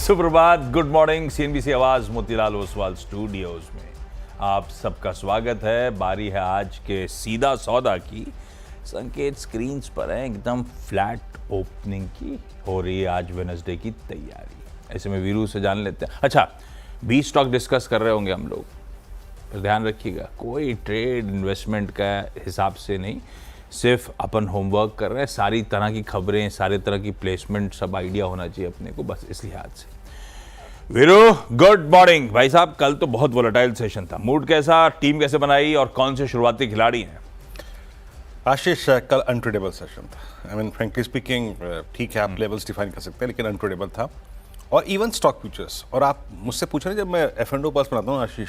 सुप्रभात, good morning. CNBC आवाज Motilal Oswal studios में आप सबका स्वागत है। बारी है आज के सीधा सौदा की। संकेत स्क्रीन्स पर है, एकदम फ्लैट ओपनिंग की हो रही है आज वेडनेसडे की तैयारी। ऐसे में वीरू से जान लेते हैं। अच्छा, 20 स्टॉक डिस्कस कर रहे होंगे हम लोग, तो ध्यान रखिएगा कोई ट्रेड इन्वेस्टमेंट का हिसाब से नहीं, सिर्फ अपन होमवर्क कर रहे हैं। सारी तरह की खबरें, सारे तरह की प्लेसमेंट, सब आइडिया होना चाहिए अपने को, बस इस लिहाज से। Veeru, good morning. भाई साहब, कल तो बहुत वोलेटाइल सेशन था, मूड कैसा, टीम कैसे बनाई और कौन से शुरुआती खिलाड़ी हैं? आशीष, कल अनट्रेडेबल सेशन था। आई मीन फ्रेंकली स्पीकिंग, ठीक है आप लेवल्स डिफाइन कर सकते हैं, लेकिन अनट्रेडेबल था। और इवन स्टॉक फ्यूचर्स, और आप मुझसे पूछ रहे हैं, जब मैं F&O पर्स बनाता हूँ आशीष,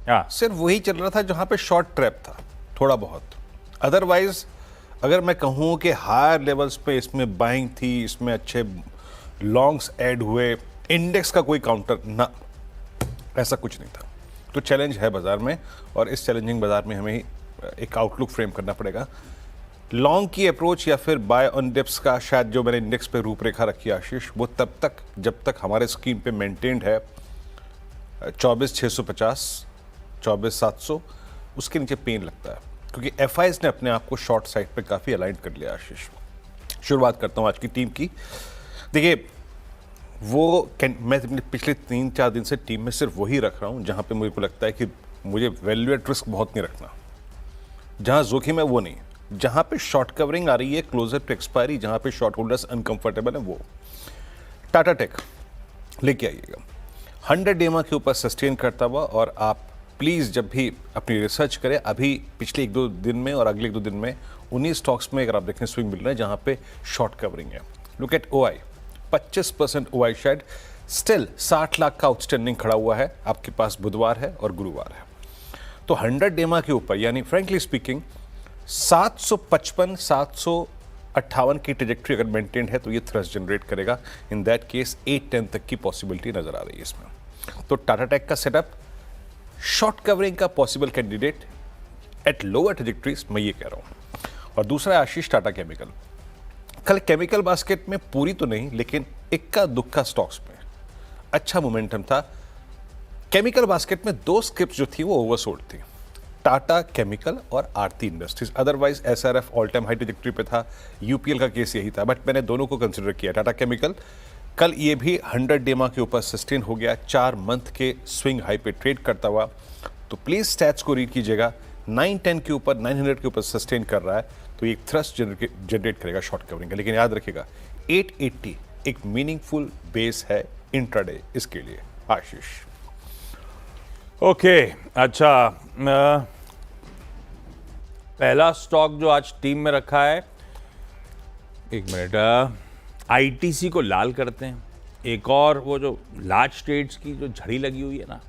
सिर्फ वही चल रहा था जहाँ पे शॉर्ट ट्रैप था थोड़ा बहुत। अदरवाइज अगर मैं कहूँ कि हायर लेवल्स पे इसमें बाइंग थी, इसमें अच्छे लॉन्ग्स ऐड हुए, इंडेक्स का कोई काउंटर ना, ऐसा कुछ नहीं था। तो चैलेंज है बाजार में, और इस चैलेंजिंग बाजार में हमें एक आउटलुक फ्रेम करना पड़ेगा। लॉन्ग की अप्रोच या फिर बाय ऑन डिप्स का शायद जो मैंने इंडेक्स पे रूपरेखा रखी है आशीष, वो तब तक जब तक हमारे स्क्रीन पे मेंटेन्ड है 24,650, 24,700, उसके नीचे पेन लगता है, क्योंकि एफआईज ने अपने आप को शॉर्ट साइड पे काफ़ी अलाइन कर लिया। आशीष, शुरुआत करता हूँ आज की टीम की। देखिए, मैं पिछले 3-4 दिन से टीम में सिर्फ वही रख रहा हूँ जहाँ पे मुझे को लगता है कि मुझे वैल्यू एट रिस्क बहुत नहीं रखना, जहाँ जोखिम है वो नहीं, जहाँ पे शॉर्ट कवरिंग आ रही है क्लोजर टू एक्सपायरी, जहाँ पे शॉर्ट होल्डर्स अनकंफर्टेबल है, वो टाटा टेक लेके आइएगा 100 EMA के ऊपर सस्टेन करता हुआ। और आप प्लीज़ जब भी अपनी रिसर्च करें, अभी पिछले 1-2 दिन में और अगले 1-2 दिन में 19 स्टॉक्स में अगर आप देखें स्विंग मिल रहे हैं जहाँ पे शॉर्ट कवरिंग है। लुक एट ओआई, 25% ओआई शायद स्टिल 60 लाख का आउटस्टैंडिंग खड़ा हुआ है आपके पास, बुधवार है और गुरुवार है। तो 100 EMA के ऊपर, यानी फ्रेंकली स्पीकिंग 755, 758 की ट्रेजेक्ट्री अगर मेंटेन है तो ये थ्रस्ट जनरेट करेगा। इन दैट केस 810 तक की पॉसिबिलिटी नजर आ रही है इसमें। तो टाटा टेक का सेटअप शॉर्ट कवरिंग का possible candidate at lower trajectories, मैं ये कह रहा हूं। और दूसरा है आशीष, टाटा केमिकल। कल केमिकल बास्केट में पूरी तो नहीं, लेकिन इक्का दुक्का स्टॉक्स में अच्छा मोमेंटम था। केमिकल बास्केट में 2 स्क्रिप्ट जो थी वो ओवरसोल्ड थी, टाटा केमिकल और Aarti industries. Otherwise SRF all time high trajectory पे था, यूपीएल का केस यही था, बट मैंने दोनों को कंसिडर किया। टाटा केमिकल कल ये भी 100 EMA के ऊपर सस्टेन हो गया, 4 मंथ के स्विंग हाई पे ट्रेड करता हुआ। तो प्लीज स्टैट्स को रीड कीजिएगा, 910 के ऊपर, 900 के ऊपर सस्टेन कर रहा है, तो एक थ्रस्ट जनरेट करेगा शॉर्ट कवरिंग का। लेकिन याद रखिएगा 880 एक मीनिंगफुल बेस है इंट्राडे इसके लिए। आशीष, ओके, अच्छा, पहला स्टॉक जो आज टीम में रखा है, एक मिनट, आईटीसी को लाल करते हैं। एक और वो जो लार्ज ट्रेड्स की जो झड़ी लगी हुई है ना,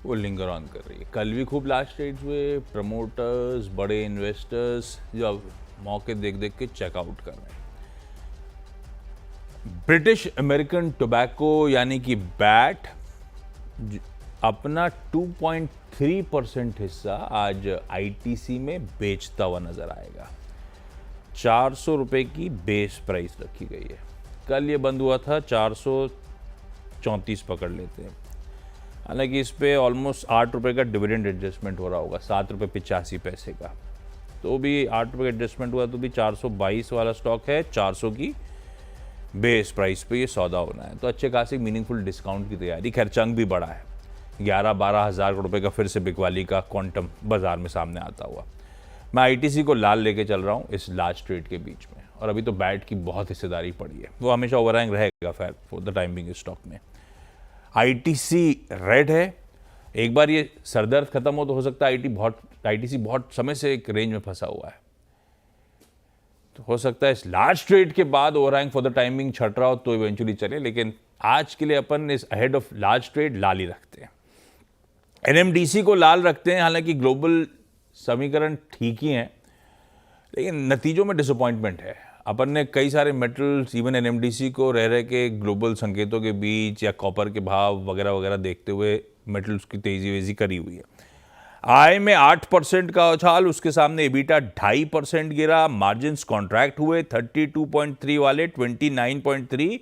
वो लिंगर ऑन कर रही है। कल भी खूब लार्ज ट्रेड्स हुए, प्रमोटर्स, बड़े इन्वेस्टर्स जो अब मौके देख देख के चेकआउट कर रहे हैं। ब्रिटिश अमेरिकन टोबैको यानी कि बैट अपना 2.3% हिस्सा आज आईटीसी में बेचता हुआ नजर आएगा। 400 रुपए की बेस प्राइस रखी गई है। कल ये बंद हुआ था 434 पकड़ लेते हैं। हालांकि इस पे ऑलमोस्ट 8 रुपए का डिविडेंड एडजस्टमेंट हो रहा होगा, 7 रुपये 85 पैसे का, तो भी 8 रुपये एडजस्टमेंट हुआ तो भी 422 वाला स्टॉक है। 400 की बेस प्राइस पे ये सौदा होना है, तो अच्छे खासी मीनिंगफुल डिस्काउंट की तैयारी। खैर, चंग भी बड़ा है, 11-12 हज़ार रुपए का फिर से बिकवाली का क्वांटम बाजार में सामने आता हुआ। मैं आईटीसी को लाल लेके चल रहा हूँ इस लार्ज ट्रेड के बीच में, और अभी तो बैट की बहुत हिस्सेदारी पड़ी है, वो हमेशा ओवरहैंग रहेगा fair for the time being stock में। आईटीसी रेड है, एक बार ये सरदर्द खत्म हो सकता है आईटीसी बहुत समय से एक रेंज में फंसा हुआ है, तो हो सकता है इस लार्ज ट्रेड के बाद ओवरहैंग फॉर द टाइमिंग छट रहा हो तो इवेंचुअली चले, लेकिन आज के लिए अपन इस अहेड ऑफ लार्ज ट्रेड लाल ही रखते हैं। एनएमडीसी को लाल रखते हैं, हालांकि ग्लोबल समीकरण ठीक ही हैं, लेकिन नतीजों में डिसअपॉइंटमेंट है। अपन ने कई सारे मेटल्स, इवन एनएमडीसी को रह के ग्लोबल संकेतों के बीच या कॉपर के भाव वगैरह वगैरह देखते हुए मेटल्स की तेजी वेजी करी हुई है। आय में 8% का उछाल, उसके सामने एबिटा 2.5% गिरा। मार्जिन्स कॉन्ट्रैक्ट हुए 32.3 वाले 29.3,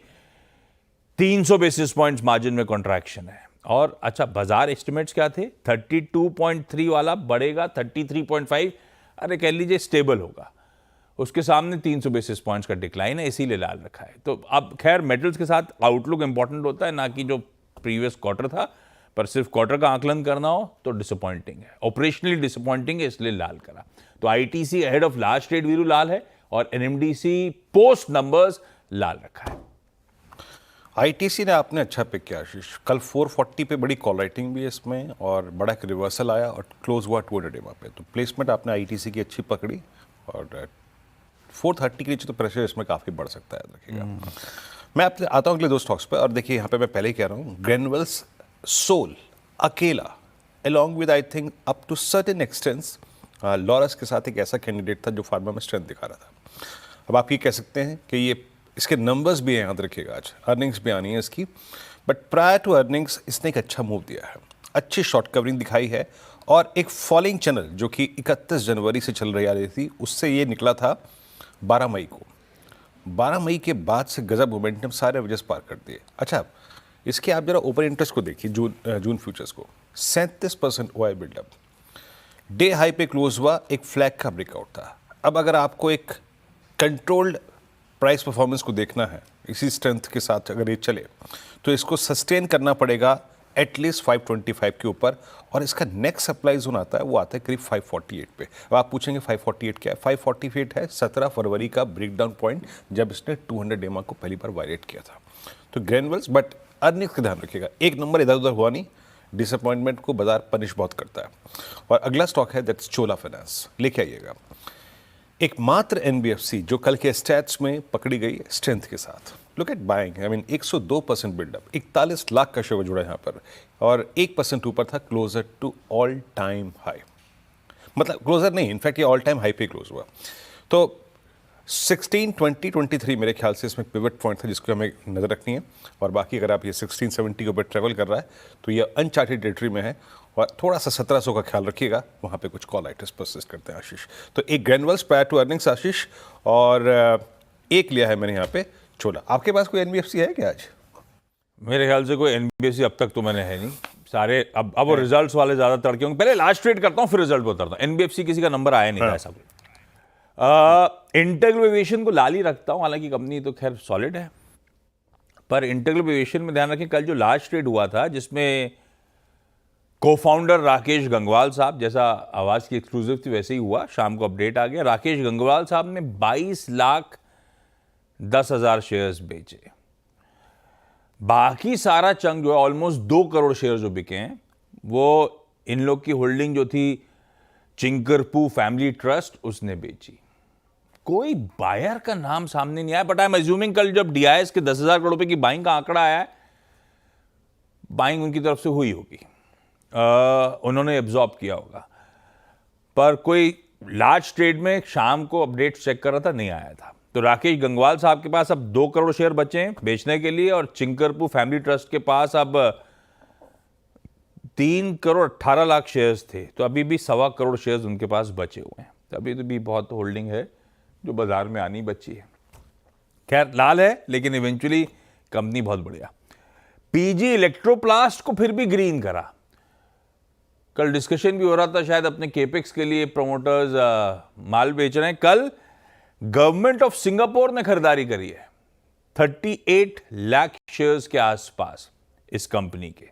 300 बेसिस पॉइंट्स मार्जिन में कॉन्ट्रैक्शन है। और अच्छा, बाजार एस्टिमेट्स क्या थे? 32.3 वाला बढ़ेगा 33.5, अरे कह लीजिए स्टेबल होगा। उसके सामने 300 बेसिस पॉइंट्स का डिक्लाइन है, इसीलिए लाल रखा है। तो अब खैर मेटल्स के साथ आउटलुक इंपॉर्टेंट होता है, ना कि जो प्रीवियस क्वार्टर था, पर सिर्फ क्वार्टर का आकलन करना हो तो डिसअपॉइंटिंग है, ऑपरेशनली डिसअपॉइंटिंग है, इसलिए लाल करा। तो ITC ahead of last trade वीरू लाल है और एनएमडीसी पोस्ट नंबर्स लाल रखा है। आईटीसी ने आपने अच्छा पिक किया आशीष। कल 440 पे बड़ी कॉल राइटिंग भी है इसमें और बड़ा एक रिवर्सल आया और क्लोज हुआ 200 EMA पे। तो प्लेसमेंट आपने आईटीसी की अच्छी पकड़ी और 430 के नीचे तो प्रेशर इसमें काफ़ी बढ़ सकता है, देखिएगा। मैं आपसे आता हूँ अगले दो स्टॉक्स पे और देखिए यहाँ पे मैं पहले ही कह रहा हूँ, ग्रेनुअल्स सोल अकेला along with I think up to certain extents Laurus के साथ एक ऐसा कैंडिडेट था जो फार्मा में स्ट्रेंथ दिखा रहा था। अब आप ये कह सकते हैं कि ये इसके नंबर्स भी हैं, याद रखिएगा, आज अर्निंग्स भी आनी है इसकी, बट प्रायर टू अर्निंग्स इसने एक अच्छा मूव दिया है, अच्छी शॉर्ट कवरिंग दिखाई है और एक फॉलिंग चैनल जो कि 31 जनवरी से चल रही थी, उससे ये निकला था 12 मई को। 12 मई के बाद से गजब मोमेंटम, सारे वजह पार कर दिए। अच्छा, इसके आप जरा ओपन इंटरेस्ट को देखिए, जून फ्यूचर्स को 37% OI बिल्डअप, डे हाई पे क्लोज हुआ, एक फ्लैग का ब्रेकआउट था। अब अगर आपको एक कंट्रोल्ड प्राइस परफॉर्मेंस को देखना है, इसी स्ट्रेंथ के साथ अगर ये चले तो इसको सस्टेन करना पड़ेगा एटलीस्ट 525 के ऊपर और इसका नेक्स्ट सप्लाई जोन आता है, वो आता है करीब 548 पे। अब आप पूछेंगे 548 क्या है? 548 है 17 फरवरी का ब्रेकडाउन पॉइंट, जब इसने 200 EMA को पहली बार वायलेट किया था। तो ग्रेनुअल्स, बट अर्निंग्स का ध्यान रखिएगा, एक नंबर इधर उधर हुआ नहीं, डिसअपॉइंटमेंट को बाजार पनिश बहुत करता है। और अगला स्टॉक है दैट्स चोला फाइनेंस, लेके आइएगा। एकमात्र एनबीएफसी जो कल के स्टैट्स में पकड़ी गई स्ट्रेंथ के साथ। Look at buying, I mean 102% buildup, 41 lakh का शेयर जुड़ा यहाँ पर और 1% ऊपर था, closer to all time high. मतलब क्लोजर नहीं, इनफैक्ट ये ऑल टाइम हाई पे क्लोज हुआ। तो 16, 20, 23 मेरे ख्याल से इसमें पिवट पॉइंट था जिसको हमें नज़र रखनी है। और बाकी अगर आप ये 16, 70 के ऊपर ट्रेवल कर रहा है तो ये अनचार्टेड टेरिटरी में है और थोड़ा सा 1700 का ख्याल रखिएगा, वहाँ पे कुछ कॉल आइटम्स परसिस्ट करते हैं आशीष। तो एक ग्रेनुअल्स प्रायर टू अर्निंग्स आशीष और एक लिया है मैंने यहाँ पे चोला। आपके पास कोई एनबीएफसी है क्या आज? मेरे ख्याल से कोई एनबीएफसी अब तक तो मैंने है नहीं, सारे अब वो रिजल्ट्स वाले ज़्यादा तड़के होंगे। पहले लास्ट ट्रेड करता हूँ फिर रिजल्ट पे उतरता हूँ। एनबीएफसी किसी का नंबर आया नहीं था ऐसा कोई। इंटेग्रल एविएशन को लाल ही रखता हूँ, हालांकि कंपनी तो खैर सॉलिड है, पर इंटेग्रल एविएशन में ध्यान रखें, कल जो लास्ट ट्रेड हुआ था जिसमें को-फाउंडर राकेश गंगवाल साहब, जैसा आवाज़ की एक्सक्लूसिव थी वैसे ही हुआ, शाम को अपडेट आ गया, राकेश गंगवाल साहब ने 22,10,000 शेयर्स बेचे। बाकी सारा चंग जो है, ऑलमोस्ट 2 करोड़ शेयर जो बिके हैं, वो इन लोग की होल्डिंग जो थी चिंकरपू फैमिली ट्रस्ट, उसने बेची। कोई बायर का नाम सामने नहीं आया, बट आई एम अज्यूमिंग कल जब डीआईएस के 10,000 करोड़ रुपए की बाइंग का आंकड़ा आया है, बाइंग उनकी तरफ से हुई होगी, उन्होंने एब्जॉर्ब किया होगा। पर कोई लार्ज ट्रेड में शाम को अपडेट चेक कर रहा था, नहीं आया था। तो राकेश गंगवाल साहब के पास अब 2 करोड़ शेयर बचे हैं बेचने के लिए और चिंकरपू फैमिली ट्रस्ट के पास अब 3 करोड़ 18 लाख शेयर्स थे, तो अभी भी 1.25 करोड़ शेयर्स उनके पास बचे हुए हैं। तो अभी तो भी बहुत होल्डिंग है जो बाजार में आनी बची है। खैर लाल है, लेकिन इवेंचुअली कंपनी बहुत बढ़िया। पीजी इलेक्ट्रोप्लास्ट को फिर भी ग्रीन करा। कल डिस्कशन भी हो रहा था, शायद अपने केपेक्स के लिए प्रमोटर्स माल बेच रहे हैं। कल गवर्नमेंट ऑफ सिंगापुर ने खरीदारी करी है 38 लाख शेयर्स के आसपास इस कंपनी के।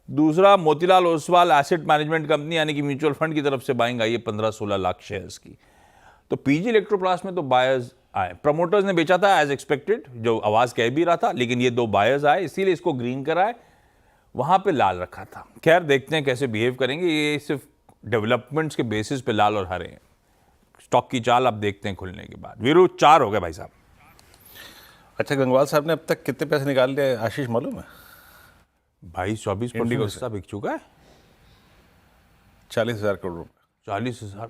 दूसरा, Motilal Oswal asset management company यानी कि म्यूचुअल फंड की तरफ से बाइंग आई है 15-16 लाख शेयर्स की। तो पीजी इलेक्ट्रोप्लास्ट में तो बायर्स आए, प्रमोटर्स ने बेचा था एज एक्सपेक्टेड, जो आवाज कह भी रहा था, लेकिन ये 2 बायर्स आए, इसीलिए इसको ग्रीन कराए, वहां पे लाल रखा था। खैर देखते हैं कैसे बिहेव करेंगे, ये सिर्फ डेवलपमेंट्स के बेसिस पे लाल और हरे हैं। स्टॉक की चाल आप देखते हैं खुलने के बाद। वीरू 4 हो गए भाई साहब। अच्छा, गंगवाल साहब ने अब तक कितने पैसे निकाल लिए आशीष मालूम है? भाई 24% हिस्सा बिक चुका है। 40,000 करोड़ रुपए। 40,000,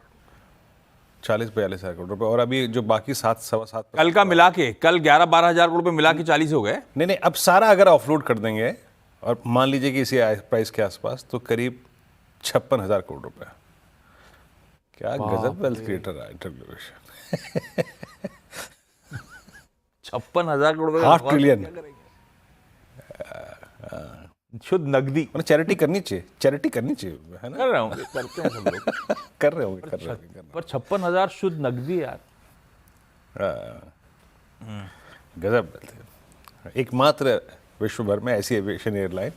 40-42,000 करोड़ रुपए। और अभी जो बाकी 7-7.25 कल का मिला के, कल 11-12 हजार करोड़ रुपए मिला के 40 हो गए। नहीं, अब सारा अगर ऑफलोड कर देंगे और मान लीजिए कि इसी प्राइस के आसपास, तो करीब 56,000 करोड़ रुपए। क्या गजब वेल्थ क्रिएटर है इंटरग्लोबल। 56,000 करोड़ रुपए, 5 ट्रिलियन। शुद्ध नकदी मतलब चैरिटी करनी चाहिए, चैरिटी करनी चाहिए, है ना? कर रहे होंगे, करते हैं सब लोग। कर रहे होंगे, कर रहे होंगे। पर 56,000 शुद्ध नकदी यार। गजब बात है। एकमात्र विश्व भर में ऐसी एविएशन एयरलाइन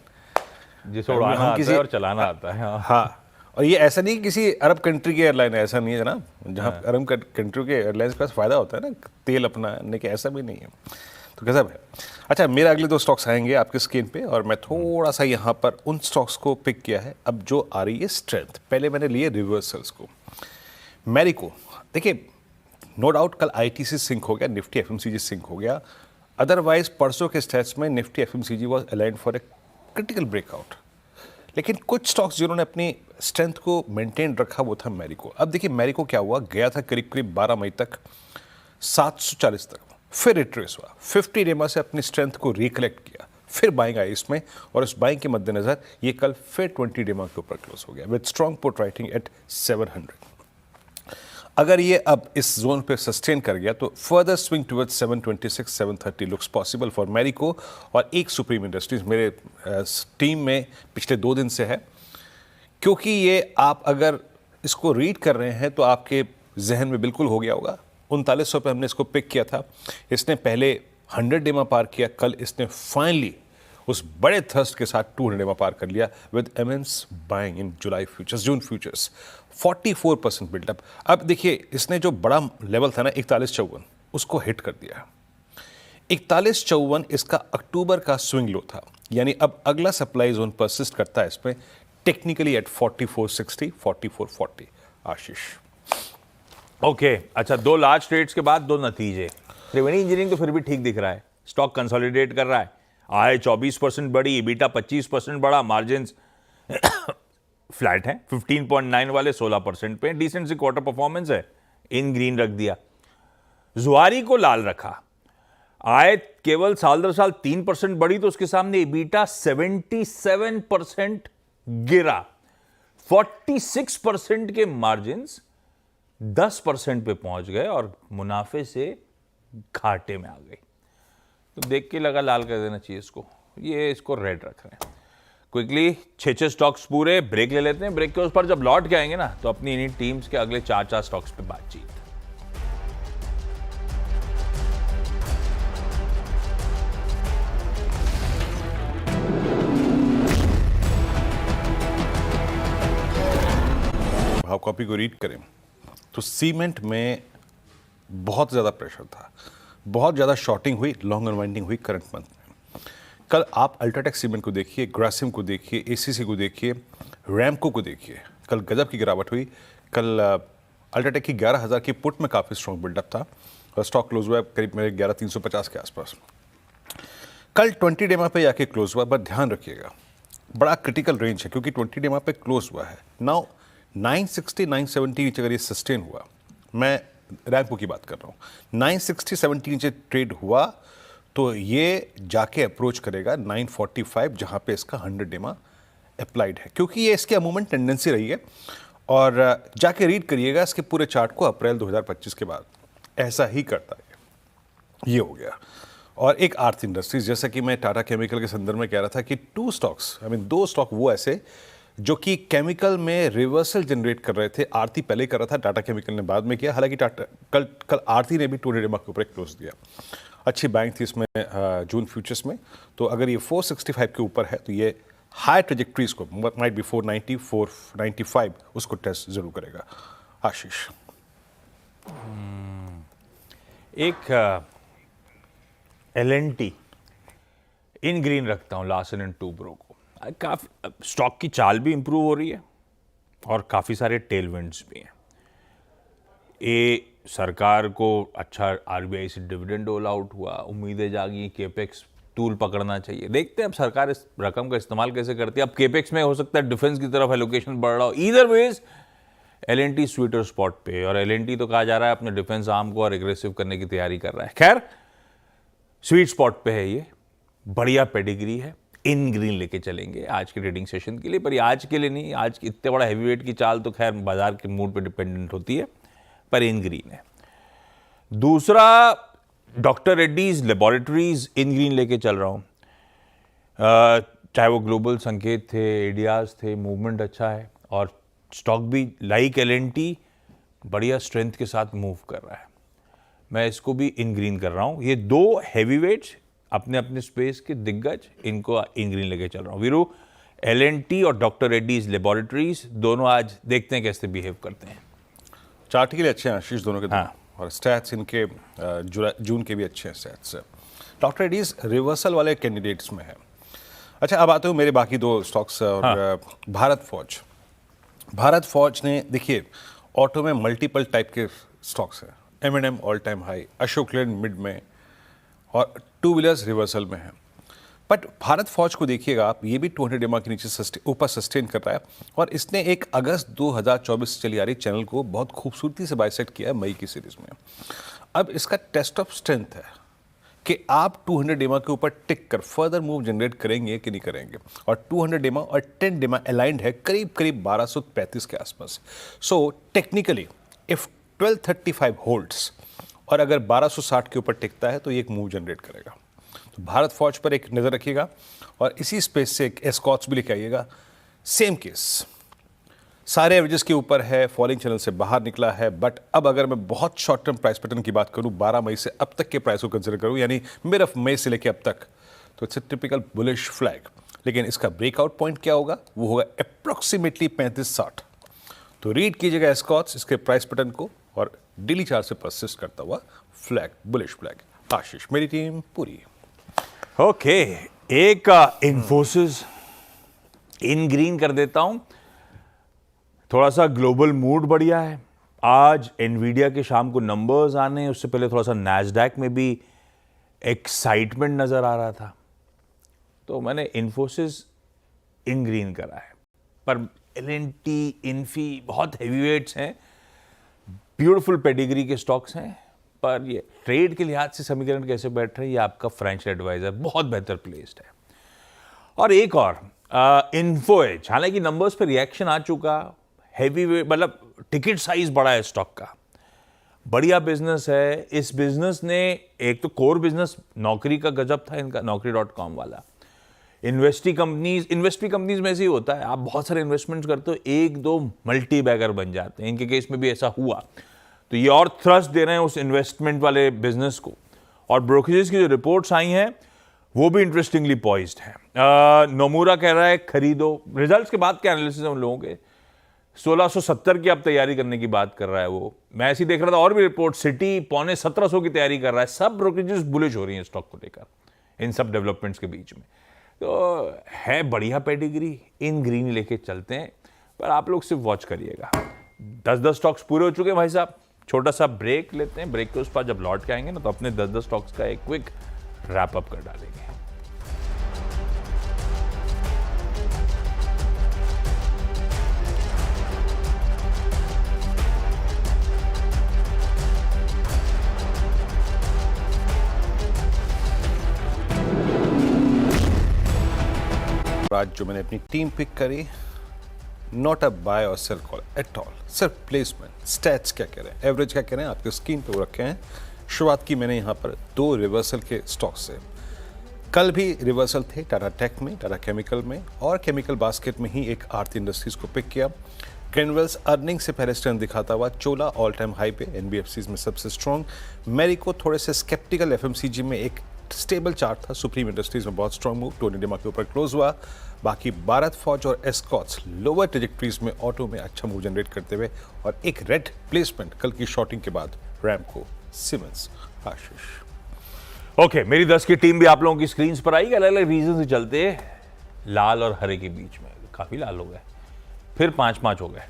जिसे उड़ाना आता है और चलाना आता है। हाँ। हाँ, और ये ऐसा नहीं किसी अरब कंट्री की एयरलाइन है, ऐसा नहीं है ना, जहाँ अरब कंट्री के एयरलाइंस के पास फायदा होता है ना तेल अपना, लेकिन ऐसा भी नहीं है, तो गजब है। अच्छा, मेरे अगले 2 स्टॉक्स आएंगे आपके स्क्रीन पे, और मैं थोड़ा सा यहाँ पर उन स्टॉक्स को पिक किया है अब जो आ रही है स्ट्रेंथ। पहले मैंने लिए रिवर्सल्स को। मैरिको, देखिए नो डाउट कल आईटीसी सिंक हो गया, निफ्टी एफएमसीजी सिंक हो गया, अदरवाइज परसों के स्टैट्स में Nifty FMCG was aligned for a critical breakout. लेकिन कुछ स्टॉक्स जिन्होंने अपनी स्ट्रेंथ को मेंटेन रखा वो था मैरिको। अब देखिए मैरिको क्या हुआ, गया था करीब करीब 12 मई तक 740 तक, फिर रिट्रेस हुआ, 50 डेमा से अपनी स्ट्रेंथ को रिकलेक्ट किया, फिर बाइंग आई इसमें, और उस बाइंग के मद्देनजर ये कल फिर 20 डेमा के ऊपर क्लोज हो गया with strong put writing at 700। अगर ये अब इस जोन पे सस्टेन कर गया तो further swing towards 726 730 looks possible for Marico. और एक सुप्रीम इंडस्ट्रीज मेरे टीम में पिछले 2 दिन से है, क्योंकि ये आप अगर इसको रीड कर रहे हैं तो आपके जहन में बिल्कुल हो गया होगा। 3900 पे हमने इसको पिक किया था, इसने पहले 100 डेमा पार किया, कल इसने फाइनली उस बड़े थ्रस्ट के साथ 200 डेमा पार कर लिया with immense buying in July futures, June futures 44% buildup. अब देखिए इसने जो बड़ा लेवल था ना 4154 उसको हिट कर दिया। 4154 इसका अक्टूबर का स्विंग लो था, यानी अब अगला सप्लाई जोन परसिस्ट करता है इसमें टेक्निकली एट 4460 4440। आशीष, ओके अच्छा, 2 लार्ज ट्रेड्स के बाद 2 नतीजे। त्रिवेणी इंजीनियरिंग तो फिर भी ठीक दिख रहा है, स्टॉक कंसोलिडेट कर रहा है, आय 24% बढ़ी, ईबिटा 25% बढ़ा, मार्जिन फ्लैट है 15.9 वाले 16% पे, डिसेंट सी क्वार्टर परफॉर्मेंस है, इन ग्रीन रख दिया। जुआरी को लाल रखा, आय केवल साल दर साल 3% बढ़ी तो उसके सामने ईबिटा 77% गिरा, 46% के मार्जिन 10% पे पहुंच गए और मुनाफे से घाटे में आ गई। तो देख के लगा लाल कर देना चाहिए इसको, ये इसको रेड रख रहे हैं। क्विकली 6 स्टॉक्स पूरे, ब्रेक ले लेते हैं, ब्रेक के उस पर जब लौट के आएंगे ना तो अपनी इन्हीं टीम्स के अगले 4 स्टॉक्स पे बातचीत। भाव कॉपी को रीड करें तो सीमेंट में बहुत ज़्यादा प्रेशर था, बहुत ज़्यादा शॉर्टिंग हुई, लॉन्ग अनवाइंडिंग हुई करंट मंथ में। कल आप अल्ट्राटेक सीमेंट को देखिए, ग्रासिम को देखिए, एसीसी को देखिए, रैमको को देखिए, कल गजब की गिरावट हुई। कल अल्ट्राटेक की 11,000 की पुट में काफ़ी स्ट्रॉन्ग बिल्डअप था और स्टॉक क्लोज हुआ करीब मेरे 11,350 के आसपास। कल 20 डेमा पे जाके क्लोज हुआ, बट ध्यान रखिएगा बड़ा क्रिटिकल रेंज है क्योंकि 20 डेमा पे क्लोज हुआ है। नाउ 960 970 नीचे अगर ये सस्टेन हुआ, मैं रैमको की बात कर रहा हूँ, 960 70 नीचे ट्रेड हुआ तो ये जाके अप्रोच करेगा 945 जहाँ पे इसका 100 डेमा अप्लाइड है, क्योंकि ये इसकी अमूमन टेंडेंसी रही है। और जाके रीड करिएगा इसके पूरे चार्ट को, अप्रैल 2025 के बाद ऐसा ही करता है। ये हो गया। और एक आर्थ इंडस्ट्रीज, जैसा कि मैं टाटा केमिकल के संदर्भ में कह रहा था कि 2 स्टॉक्स, आई मीन 2 स्टॉक वो ऐसे जो कि केमिकल में रिवर्सल जनरेट कर रहे थे। आरती पहले कर रहा था, टाटा केमिकल ने बाद में किया, हालांकि कल आरती ने भी 200 डेमा के ऊपर क्लोज दिया। अच्छी बैंक थी इसमें जून फ्यूचर्स में, तो अगर ये 465 के ऊपर है तो ये हाई ट्रेजेक्ट्रीज को माइट बी 490 495 उसको टेस्ट जरूर करेगा। आशीष, एक LNT इन ग्रीन रखता हूं, लार्सन एंड टूब्रो को। काफी स्टॉक की चाल भी इंप्रूव हो रही है और काफी सारे टेलविंड्स भी हैं। सरकार को अच्छा RBI से डिविडेंड रोल आउट हुआ, उम्मीदें जागी, केपेक्स टूल पकड़ना चाहिए। देखते हैं अब सरकार इस रकम का इस्तेमाल कैसे करती है। अब केपेक्स में हो सकता है डिफेंस की तरफ एलोकेशन बढ़ रहा हो। Either ways LNT sweeter spot पे, और LNT तो कहा जा रहा है अपने डिफेंस आर्म को और एग्रेसिव करने की तैयारी कर रहा है। खैर स्वीट स्पॉट पे है, ये बढ़िया पेडिग्री है, इन ग्रीन लेके चलेंगे आज के ट्रेडिंग सेशन के लिए। पर ये आज के लिए नहीं, आज इतने बड़ा हैवीवेट की चाल तो खैर बाजार के मूड पे डिपेंडेंट होती है, पर इन ग्रीन है। दूसरा डॉक्टर रेड्डीज लेबोरेटरीज इन ग्रीन लेके चल रहा हूं। चाहे वो ग्लोबल संकेत थे, एडियाज थे, मूवमेंट अच्छा है और स्टॉक भी लाइक एलएनटी बढ़िया स्ट्रेंथ के साथ मूव कर रहा है। मैं इसको भी इन ग्रीन कर रहा हूँ। ये दो हैवीवेट्स अपने अपने स्पेस के दिग्गज, इनको इन ग्रीन लेके चल रहा हूँ। वीरू, एलएनटी और डॉक्टर रेड्डीज लेबोरेटरीज दोनों आज देखते हैं कैसे बिहेव करते हैं। चार्ट के लिए अच्छे हैं आशीष दोनों के दोनों। हाँ। और स्टैट्स इनके जून के भी अच्छे हैं स्टैट्स। डॉक्टर रेड्डीज रिवर्सल वाले कैंडिडेट्स में है। अच्छा, अब आते हो मेरे बाकी दो स्टॉक्स और भारत फौज। भारत फौज ने देखिए ऑटो में मल्टीपल टाइप के स्टॉक्स हैं। M&M all time high, Ashok Leyland mid में और टू व्हीलर्स रिवर्सल में है। बट भारत फौज को देखिएगा आप, ये भी 200 EMA के नीचे ऊपर सस्टेन कर रहा है और इसने एक अगस्त 2024 से चली आ रही चैनल को बहुत खूबसूरती से बाइसेक्ट किया है मई की सीरीज में। अब इसका टेस्ट ऑफ स्ट्रेंथ है कि आप 200 EMA के ऊपर टिक कर फर्दर मूव जनरेट करेंगे कि नहीं करेंगे। और 200 EMA और 10 EMA अलाइंड है करीब करीब 1235 के आसपास। सो टेक्निकली इफ 1235 होल्ड्स और अगर 1260 के ऊपर टिकता है तो ये एक मूव जनरेट करेगा। तो भारत फौज पर एक नज़र रखिएगा और इसी स्पेस से एक एस्कॉट्स भी लेके आइएगा। सेम केस, सारे एवरेजेस के ऊपर है, फॉलिंग चैनल से बाहर निकला है। बट अब अगर मैं बहुत शॉर्ट टर्म प्राइस पैटर्न की बात करूं, 12 मई से अब तक के प्राइस को कंसिडर करूं, यानी मिड ऑफ मई से लेके अब तक, तो it's a typical bullish flag. लेकिन इसका ब्रेकआउट पॉइंट क्या होगा? वो होगा अप्रोक्सीमेटली 3560। तो रीड कीजिएगा एस्कॉट्स इसके प्राइस पैटर्न को और डेली चार्ट से परसिस्ट करता हुआ फ्लैग, बुलिश फ्लैग। आशीष, मेरी टीम पूरी। ओके, एक इन्फोसिस इन ग्रीन कर देता हूं। थोड़ा सा ग्लोबल मूड बढ़िया है। आज एनवीडिया के शाम को नंबर्स आने, उससे पहले थोड़ा सा नैस्डैक में भी एक्साइटमेंट नजर आ रहा था, तो मैंने इन्फोसिस इन ग्रीन करा है। पर एलएनटी, इन्फी बहुत हैवीवेट्स हैं, ब्यूटीफुल पेडिग्री के स्टॉक्स हैं, पर ये ट्रेड के लिहाज से समीकरण कैसे बैठ रहे हैं, ये आपका फाइनेंशियल एडवाइजर बहुत बेहतर प्लेस्ड है। और एक और इन्फो एज, हालांकि नंबर्स पे रिएक्शन आ चुका, हैवी मतलब टिकट साइज बड़ा है स्टॉक का, बढ़िया बिजनेस है। इस बिजनेस ने एक तो कोर बिजनेस नौकरी का गजब था इनका, Naukri.com वाला। इन्वेस्टी कंपनीज में ऐसे ही होता है, आप बहुत सारे इन्वेस्टमेंट्स करते हो, एक दो मल्टी बैगर बन जाते हैं। इनके केस में भी ऐसा हुआ, तो ये और थ्रस्ट दे रहे हैं उस इन्वेस्टमेंट वाले बिजनेस को। और ब्रोकरेज की जो रिपोर्ट्स आई हैं वो भी इंटरेस्टिंगली पॉइज्ड है। नोमुरा कह रहा है खरीदो। रिजल्ट्स के बाद क्या एनालिसिस है उन लोगों के, 1670 की अब तैयारी करने की बात कर रहा है वो। मैं ऐसे ही देख रहा था और भी रिपोर्ट, सिटी पौने 1700 की तैयारी कर रहा है। सब ब्रोकरेजेस बुलिश हो रही हैं स्टॉक को लेकर इन सब डेवलपमेंट्स के बीच में। तो है बढ़िया पेडिग्री, इन ग्रीन लेके चलते हैं, पर आप लोग सिर्फ वॉच करिएगा। 10-10 स्टॉक्स पूरे हो चुके हैं भाई साहब। छोटा सा ब्रेक लेते हैं, ब्रेक के उस पर जब लौट के आएंगे ना तो अपने 10-10 स्टॉक्स का एक क्विक रैप अप कर डालेंगे। आज जो मैंने अपनी टीम पिक करी, नॉट अ बाय और सेल कॉल एट ऑल, सिर्फ प्लेसमेंट। स्टैट्स क्या कह रहे हैं, एवरेज क्या कह रहे हैं, आपके स्क्रीन पे वो रखे हैं। शुरुआत की मैंने यहाँ पर 2 रिवर्सल के स्टॉक से। कल भी रिवर्सल थे टाटा टेक में, टाटा केमिकल में, और केमिकल बास्केट में ही एक आरती इंडस्ट्रीज को पिक किया। ग्रेनुअल्स अर्निंग से पहले स्ट्रेंथ दिखाता हुआ, चोला ऑल टाइम हाई पे, एनबीएफसीज में सबसे स्ट्रॉन्ग, मैरिको थोड़े से स्केप्टिकल, एफएमसीजी में एक स्टेबल चार्ट था, सुप्रीम इंडस्ट्रीज में बहुत स्ट्रॉन्ग मूव, 200 EMA के ऊपर क्लोज हुआ। बाकी भारत फौज और एस्कॉट्स लोअर ट्रेजेक्टरीज में ऑटो में अच्छा मूव जनरेट करते हुए, और एक रेड प्लेसमेंट कल की शॉर्टिंग के बाद रैमको, सिमेंस। आशीष, ओके, मेरी 10 की टीम भी आप लोगों की स्क्रीन पर आई। अलग अलग रीजन से चलते हैं, लाल और हरे के बीच में काफी लाल हो गए, फिर 5-5 हो गए।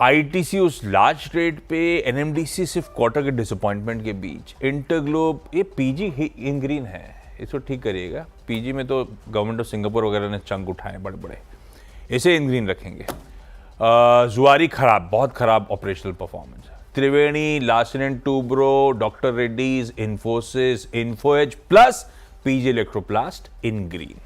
आईटीसी उस लार्ज ट्रेड पे, एनएमडीसी सिर्फ क्वार्टर के डिसअपॉइंटमेंट के बीच, इंटरग्लोब, ये पीजी इन ग्रीन है, इसको ठीक करिएगा। पीजी में तो गवर्नमेंट ऑफ सिंगापुर वगैरह ने चंग उठाए बड़े बड़े, इसे इन ग्रीन रखेंगे। जुआरी खराब, बहुत खराब operational performance. Triveni, Larsen & Toubro, doctor Reddy's, Infosys, Info Edge plus PG Electroplast in green.